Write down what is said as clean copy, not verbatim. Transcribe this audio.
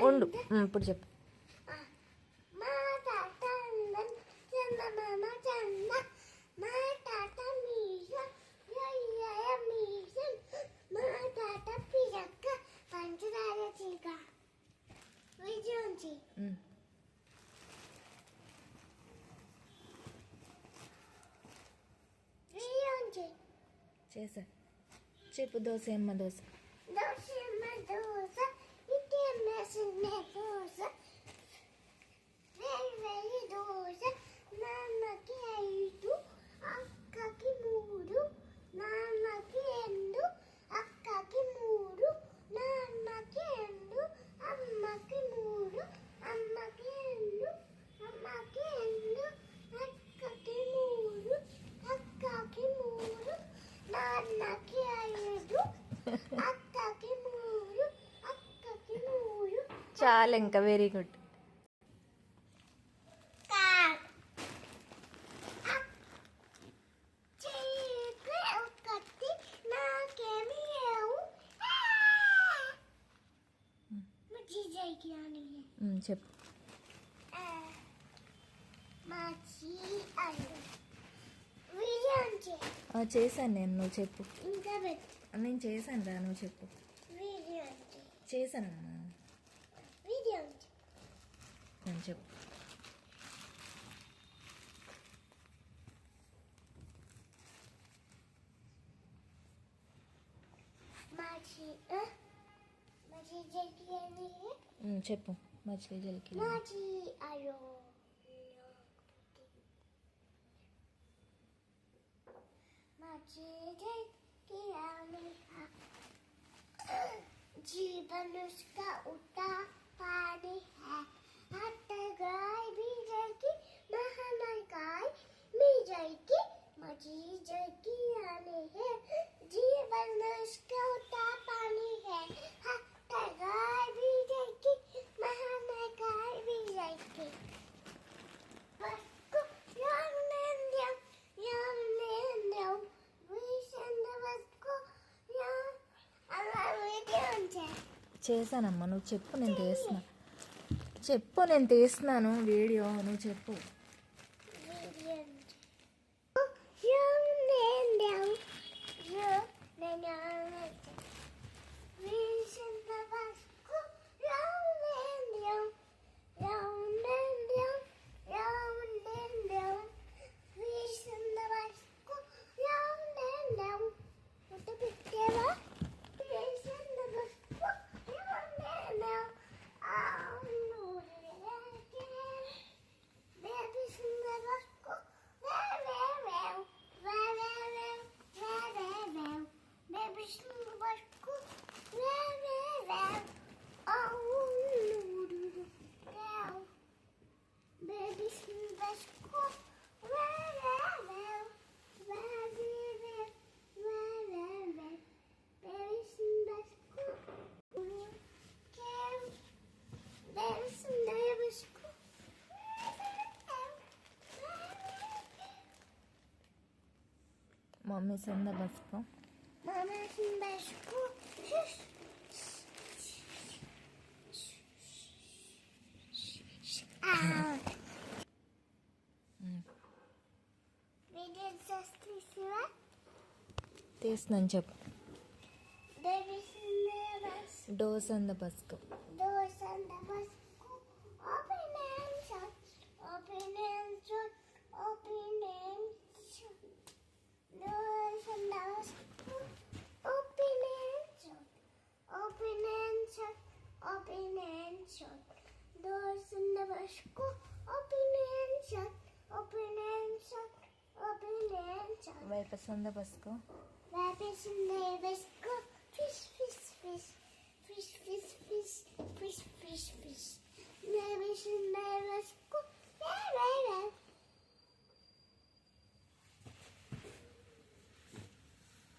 ఉండు ఇప్పుడు చెప్పు. చేసా చెప్పు. దోశ ఏమ్మ దోశ. నాన్నకి 5, అక్కకి 3, నాన్నకి 2, అక్కకి 3, నాన్నకి 2, అమ్మకి 3, అమ్మకి 2, అమ్మకి 2, అక్కకి 3, అక్కకి 3, నాన్నకి 5, అక్కకి 3, అక్కకి 3. చాలా ఇంకా వెరీ గుడ్. చెప్పు. చేశాను నేను, నువ్వు చెప్పు. నేను చేశాను రా, నువ్వు చెప్పు. చేశానమ్మా, నేను చెప్పు. చెప్పు. మछली जल की जीवन उसका उठा पानी है, हट गाय भी जाएगी, नहाना गाय भी जाएगी, मछली जल की आने है, जीवन उसका उठा पानी है, हट गाय भी जाएगी, नहाना गाय भी जाएगी. చేశానమ్మా, నువ్వు చెప్పు. నేను తీస్తున్నా. చెప్పు, నేను తీస్తున్నాను వీడియో, నువ్వు చెప్పు. मम्मी संदा बस को తీస్తున్నాను చెప్పు. డోస్ అంద బస్ को वापस अंदा बस को fish fish fish fish fish fish fish fish fish. Baby,